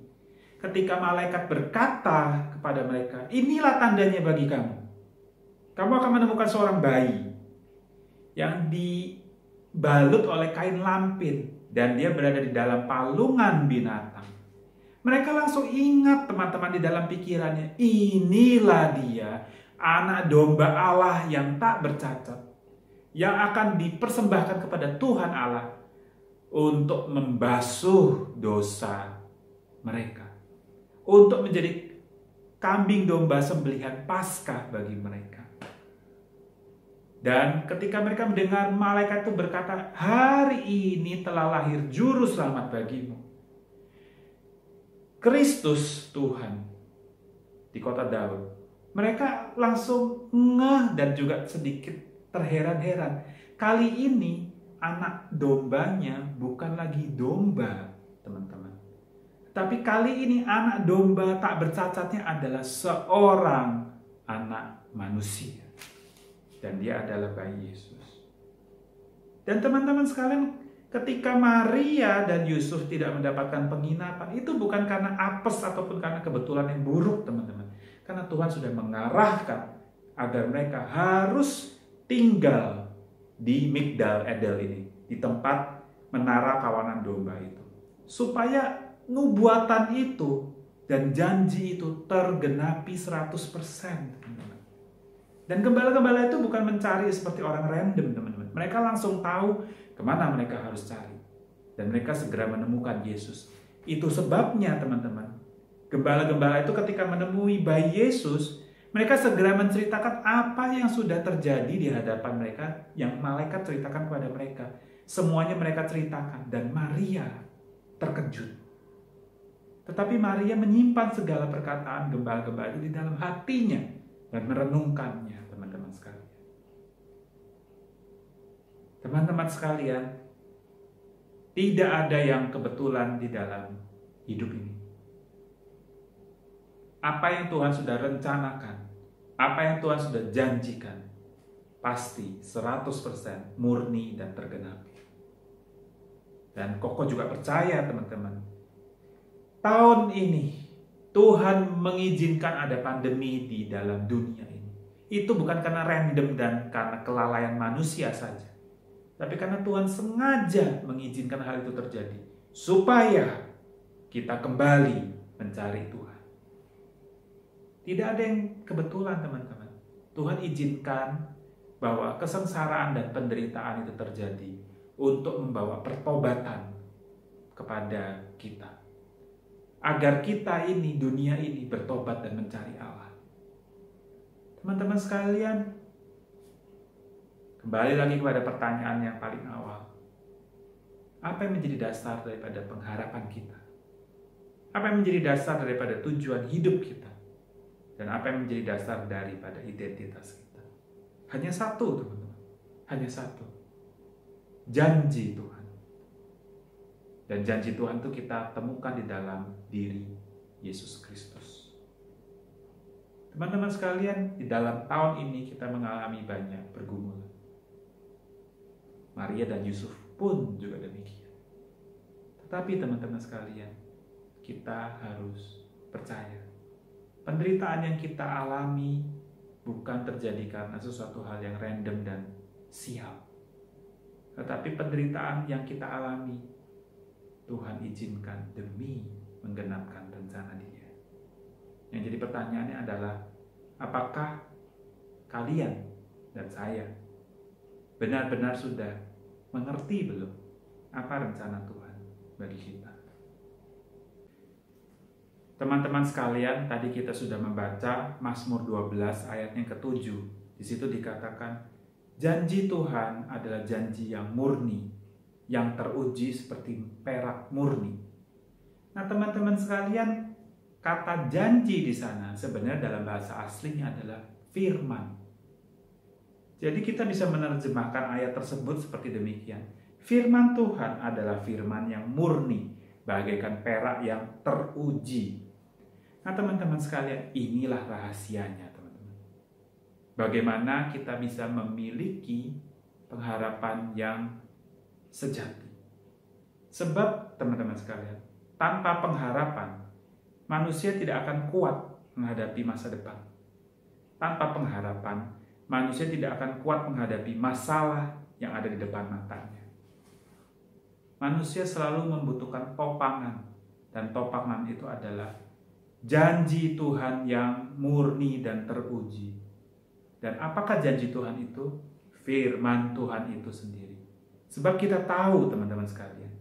Ketika malaikat berkata kepada mereka, inilah tandanya bagi kamu. Kamu akan menemukan seorang bayi yang dibalut oleh kain lampin, dan dia berada di dalam palungan binatang. Mereka langsung ingat, teman-teman, di dalam pikirannya, inilah dia, anak domba Allah yang tak bercacat, yang akan dipersembahkan kepada Tuhan Allah untuk membasuh dosa mereka, untuk menjadi kambing domba sembelihan Paskah bagi mereka. Dan ketika mereka mendengar malaikat itu berkata, hari ini telah lahir juru selamat bagimu, Kristus Tuhan, di kota Daud. Mereka langsung ngeh dan juga sedikit terheran-heran. Kali ini anak dombanya bukan lagi domba, teman-teman. Tapi kali ini anak domba tak bercacatnya adalah seorang anak manusia. Dan dia adalah bayi Yesus. Dan teman-teman sekalian, ketika Maria dan Yusuf tidak mendapatkan penginapan, itu bukan karena apes ataupun karena kebetulan yang buruk, teman-teman. Karena Tuhan sudah mengarahkan agar mereka harus tinggal di Migdal Edel ini, di tempat menara kawanan domba itu. Supaya nubuatan itu dan janji itu tergenapi 100%, teman-teman. Dan gembala-gembala itu bukan mencari seperti orang random, teman-teman. Mereka langsung tahu kemana mereka harus cari. Dan mereka segera menemukan Yesus. Itu sebabnya, teman-teman, gembala-gembala itu ketika menemui bayi Yesus, mereka segera menceritakan apa yang sudah terjadi di hadapan mereka, yang malaikat ceritakan kepada mereka. Semuanya mereka ceritakan, dan Maria terkejut. Tetapi Maria menyimpan segala perkataan gembala-gembala itu di dalam hatinya dan merenungkannya, teman-teman sekalian. Teman-teman sekalian, tidak ada yang kebetulan di dalam hidup ini. Apa yang Tuhan sudah rencanakan, apa yang Tuhan sudah janjikan, pasti 100% murni dan tergenapi. Dan Koko juga percaya, teman-teman, tahun ini Tuhan mengizinkan ada pandemi di dalam dunia ini. Itu bukan karena random dan karena kelalaian manusia saja. Tapi karena Tuhan sengaja mengizinkan hal itu terjadi. Supaya kita kembali mencari Tuhan. Tidak ada yang kebetulan, teman-teman. Tuhan izinkan bahwa kesengsaraan dan penderitaan itu terjadi untuk membawa pertobatan kepada kita. agar kita ini, dunia ini bertobat dan mencari Allah. Teman-teman sekalian, kembali lagi kepada pertanyaan yang paling awal. Apa yang menjadi dasar daripada pengharapan kita? Apa yang menjadi dasar daripada tujuan hidup kita? Dan apa yang menjadi dasar daripada identitas kita? Hanya satu, teman-teman. Hanya satu. Janji Tuhan. Dan janji Tuhan itu kita temukan di dalam diri Yesus Kristus. Teman-teman sekalian, di dalam tahun ini kita mengalami banyak pergumulan. Maria dan Yusuf pun juga demikian. Tetapi teman-teman sekalian, kita harus percaya. Penderitaan yang kita alami bukan terjadi karena sesuatu hal yang random dan sial. Tetapi penderitaan yang kita alami Tuhan izinkan demi menggenapkan rencana Dia. Yang jadi pertanyaannya adalah, apakah kalian dan saya benar-benar sudah mengerti belum apa rencana Tuhan bagi kita? Teman-teman sekalian, tadi kita sudah membaca Mazmur 12 ayat yang ke-7. Di situ dikatakan, janji Tuhan adalah janji yang murni, yang teruji seperti perak murni. Nah, teman-teman sekalian, kata janji di sana sebenarnya dalam bahasa aslinya adalah firman. Jadi kita bisa menerjemahkan ayat tersebut seperti demikian. Firman Tuhan adalah firman yang murni, bagaikan perak yang teruji. Nah, teman-teman sekalian, inilah rahasianya, teman-teman. Bagaimana kita bisa memiliki pengharapan yang sejati. Sebab, teman-teman sekalian, tanpa pengharapan, manusia tidak akan kuat menghadapi masa depan. Tanpa pengharapan, manusia tidak akan kuat menghadapi masalah yang ada di depan matanya. Manusia selalu membutuhkan topangan, dan topangan itu adalah janji Tuhan yang murni dan teruji. Dan apakah janji Tuhan itu? Firman Tuhan itu sendiri. Sebab kita tahu, teman-teman sekalian,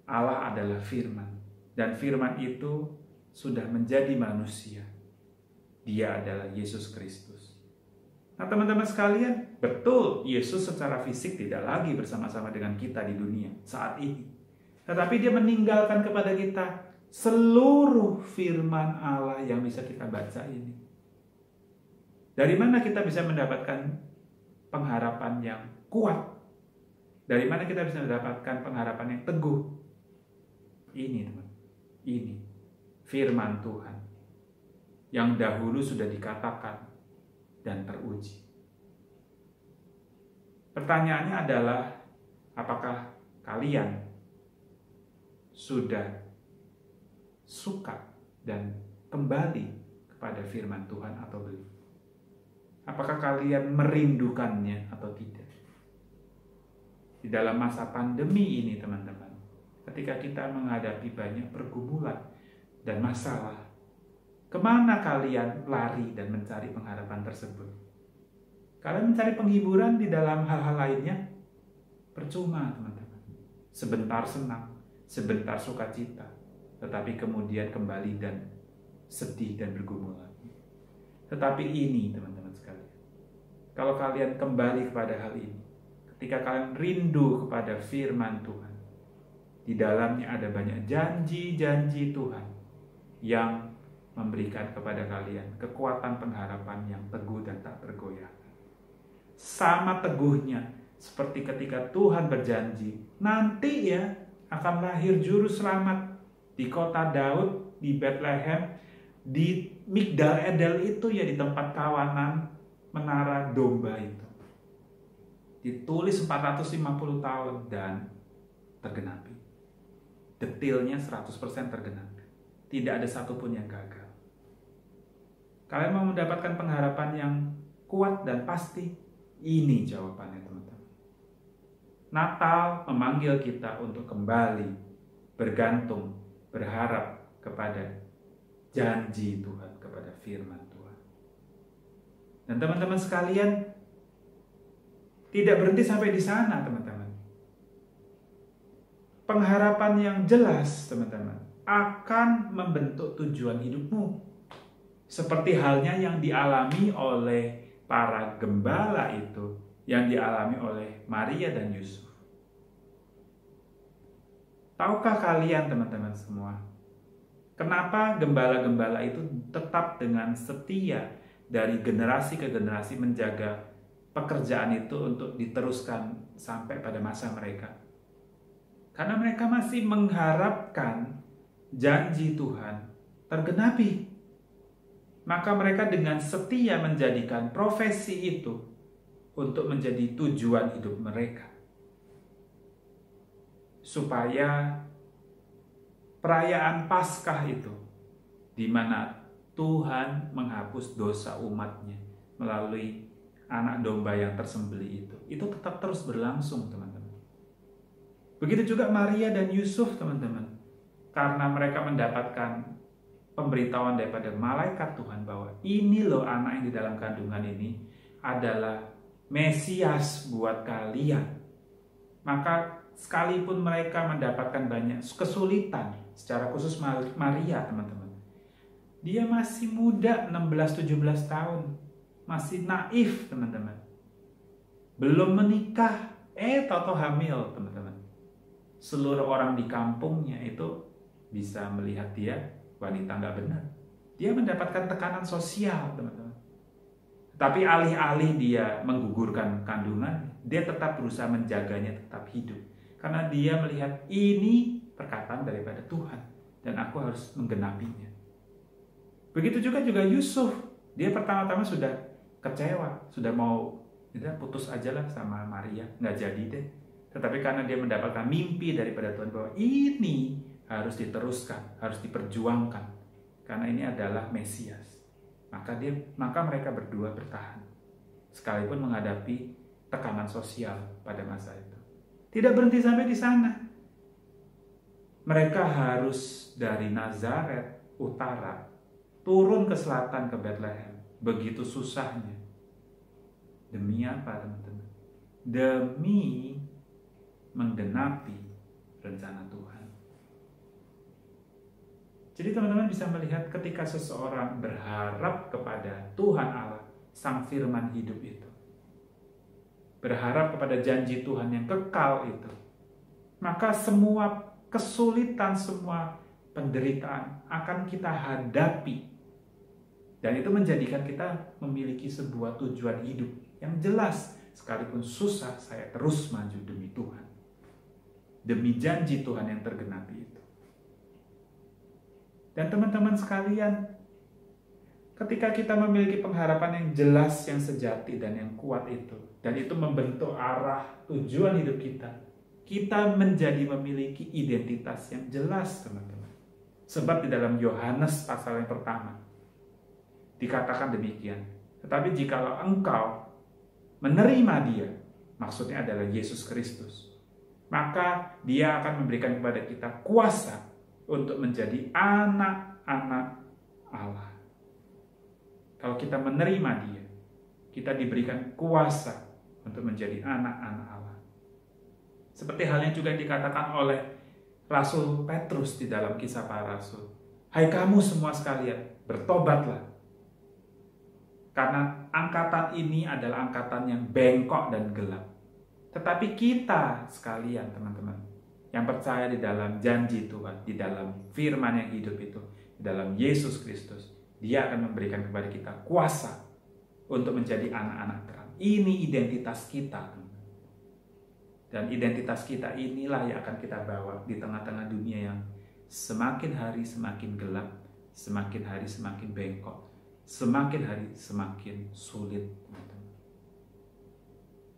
Allah adalah firman. Dan firman itu sudah menjadi manusia. Dia adalah Yesus Kristus. Nah, teman-teman sekalian, betul Yesus secara fisik tidak lagi bersama-sama dengan kita di dunia saat ini. Tetapi dia meninggalkan kepada kita seluruh firman Allah yang bisa kita baca ini. Dari mana kita bisa mendapatkan pengharapan yang kuat? Dari mana kita bisa mendapatkan pengharapan yang teguh? Ini, teman. Ini firman Tuhan yang dahulu sudah dikatakan dan teruji. Pertanyaannya adalah, apakah kalian sudah suka dan kembali kepada firman Tuhan atau belum? Apakah kalian merindukannya atau tidak? Di dalam masa pandemi ini, teman-teman, ketika kita menghadapi banyak pergumulan dan masalah, kemana kalian lari dan mencari pengharapan tersebut? Kalian mencari penghiburan di dalam hal-hal lainnya? Percuma, teman-teman. Sebentar senang, sebentar sukacita, tetapi kemudian kembali dan sedih dan bergumul lagi. Tetapi ini, teman-teman sekalian, kalau kalian kembali kepada hal ini, ketika kalian rindu kepada firman Tuhan, di dalamnya ada banyak janji-janji Tuhan yang memberikan kepada kalian kekuatan pengharapan yang teguh dan tak tergoyahkan. Sama teguhnya seperti ketika Tuhan berjanji, nanti ya akan lahir juru selamat di kota Daud, di Bethlehem, di Migdal Edel itu ya, di tempat kawanan menara domba itu. Ditulis 450 tahun dan tergenapi. Detailnya 100% tergenapi. Tidak ada satupun yang gagal. Kalian mau mendapatkan pengharapan yang kuat dan pasti? Ini jawabannya, teman-teman. Natal memanggil kita untuk kembali bergantung, berharap kepada janji Tuhan, kepada firman Tuhan. Dan teman-teman sekalian, tidak berhenti sampai di sana, teman-teman. Pengharapan yang jelas, teman-teman, akan membentuk tujuan hidupmu. Seperti halnya yang dialami oleh para gembala itu, yang dialami oleh Maria dan Yusuf. Tahukah kalian teman-teman semua, kenapa gembala-gembala itu tetap dengan setia dari generasi ke generasi menjaga pekerjaan itu untuk diteruskan sampai pada masa mereka? Karena mereka masih mengharapkan janji Tuhan tergenapi. Maka mereka dengan setia menjadikan profesi itu untuk menjadi tujuan hidup mereka. Supaya perayaan Paskah itu, di mana Tuhan menghapus dosa umatnya melalui anak domba yang tersembelih itu tetap terus berlangsung, teman-teman. Begitu juga Maria dan Yusuf, teman-teman. Karena mereka mendapatkan pemberitahuan daripada malaikat Tuhan bahwa ini loh anak yang di dalam kandungan ini adalah Mesias buat kalian. Maka sekalipun mereka mendapatkan banyak kesulitan, secara khusus Maria, teman-teman, dia masih muda, 16-17 tahun, masih naif, teman-teman, belum menikah, tahu-tahu hamil, teman-teman. Seluruh orang di kampungnya itu bisa melihat dia wanita nggak benar. Dia mendapatkan tekanan sosial, teman-teman. Tapi alih-alih dia menggugurkan kandungan, dia tetap berusaha menjaganya tetap hidup. Karena dia melihat ini perkataan daripada Tuhan dan aku harus menggenapinya. Begitu juga Yusuf. Dia pertama-tama sudah kecewa, sudah mau putus aja lah sama Maria, nggak jadi deh. Tetapi karena dia mendapatkan mimpi daripada Tuhan bahwa ini harus diteruskan, harus diperjuangkan, karena ini adalah Mesias. Maka mereka berdua bertahan, sekalipun menghadapi tekanan sosial pada masa itu. Tidak berhenti sampai di sana. Mereka harus dari Nazaret utara turun ke selatan ke Bethlehem. Begitu susahnya. Demi apa, teman-teman? Demi menggenapi rencana Tuhan. Jadi teman-teman bisa melihat ketika seseorang berharap kepada Tuhan Allah, Sang Firman hidup itu, berharap kepada janji Tuhan yang kekal itu, maka semua kesulitan, semua penderitaan akan kita hadapi. Dan itu menjadikan kita memiliki sebuah tujuan hidup yang jelas. Sekalipun susah, saya terus maju demi Tuhan, demi janji Tuhan yang tergenapi itu. Dan teman-teman sekalian, ketika kita memiliki pengharapan yang jelas, yang sejati, dan yang kuat itu, dan itu membentuk arah tujuan hidup kita menjadi memiliki identitas yang jelas, teman-teman. Sebab di dalam Yohanes pasal yang pertama, dikatakan demikian. Tetapi jikalau engkau menerima dia, maksudnya adalah Yesus Kristus, maka dia akan memberikan kepada kita kuasa untuk menjadi anak-anak Allah. Kalau kita menerima dia, kita diberikan kuasa untuk menjadi anak-anak Allah. Seperti halnya juga dikatakan oleh Rasul Petrus di dalam Kisah Para Rasul. Hai kamu semua sekalian, bertobatlah. Karena angkatan ini adalah angkatan yang bengkok dan gelap. Tetapi kita sekalian, teman-teman, yang percaya di dalam janji Tuhan, di dalam firman yang hidup itu, di dalam Yesus Kristus, dia akan memberikan kepada kita kuasa untuk menjadi anak-anak terang. Ini identitas kita. Dan identitas kita inilah yang akan kita bawa di tengah-tengah dunia yang semakin hari semakin gelap, semakin hari semakin bengkok, semakin hari semakin sulit.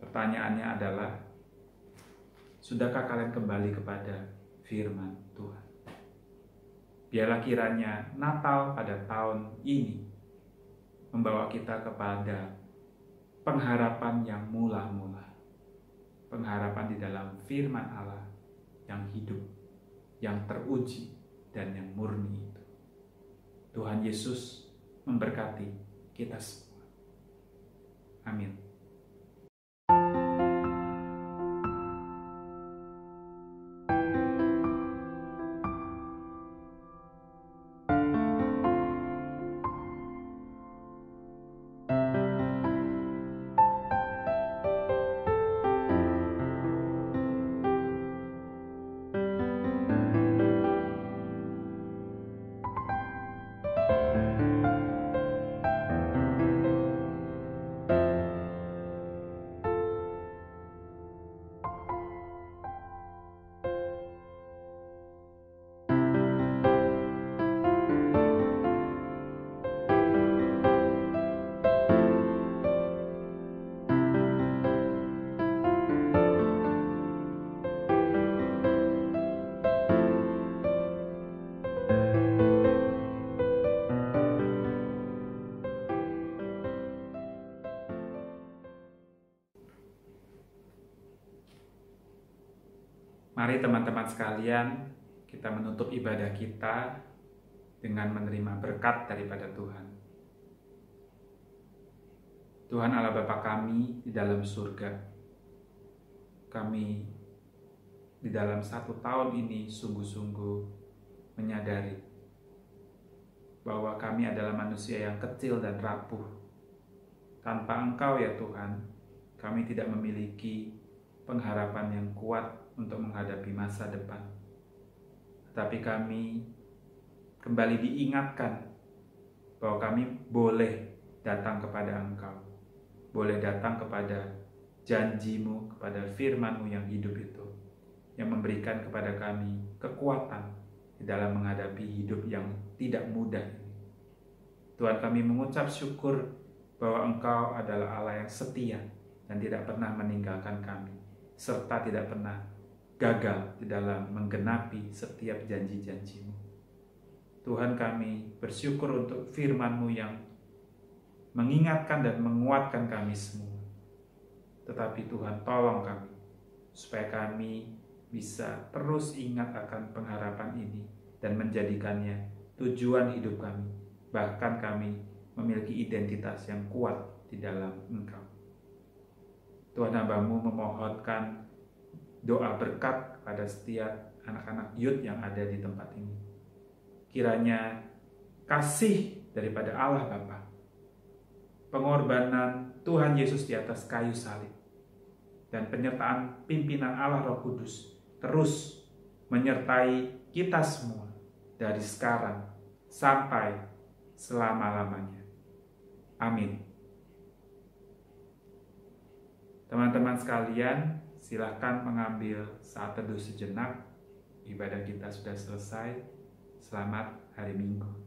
Pertanyaannya adalah, sudahkah kalian kembali kepada firman Tuhan? Biarlah kiranya Natal pada tahun ini membawa kita kepada pengharapan yang mula-mula. Pengharapan di dalam firman Allah yang hidup, yang teruji, dan yang murni itu. Tuhan Yesus memberkati kita semua. Amin. Mari teman-teman sekalian, kita menutup ibadah kita dengan menerima berkat daripada Tuhan. Tuhan Allah Bapa kami di dalam surga, kami di dalam 1 tahun ini sungguh-sungguh menyadari bahwa kami adalah manusia yang kecil dan rapuh. Tanpa Engkau ya Tuhan, kami tidak memiliki pengharapan yang kuat untuk menghadapi masa depan. Tetapi kami kembali diingatkan bahwa kami boleh datang kepada Engkau, boleh datang kepada janji-Mu, kepada firman-Mu yang hidup itu, yang memberikan kepada kami kekuatan di dalam menghadapi hidup yang tidak mudah ini. Tuhan, kami mengucap syukur bahwa Engkau adalah Allah yang setia dan tidak pernah meninggalkan kami, serta tidak pernah gagal di dalam menggenapi setiap janji-janji-Mu. Tuhan, kami bersyukur untuk firman-Mu yang mengingatkan dan menguatkan kami semua. Tetapi Tuhan, tolong kami supaya kami bisa terus ingat akan pengharapan ini dan menjadikannya tujuan hidup kami. Bahkan kami memiliki identitas yang kuat di dalam Engkau. Tuhan, hamba-Mu memohonkan doa berkat kepada setiap anak-anak youth yang ada di tempat ini. Kiranya kasih daripada Allah Bapa, pengorbanan Tuhan Yesus di atas kayu salib, dan penyertaan pimpinan Allah Roh Kudus terus menyertai kita semua dari sekarang sampai selama-lamanya. Amin. Teman-teman sekalian, silakan mengambil saat teduh sejenak. Ibadah kita sudah selesai. Selamat hari Minggu.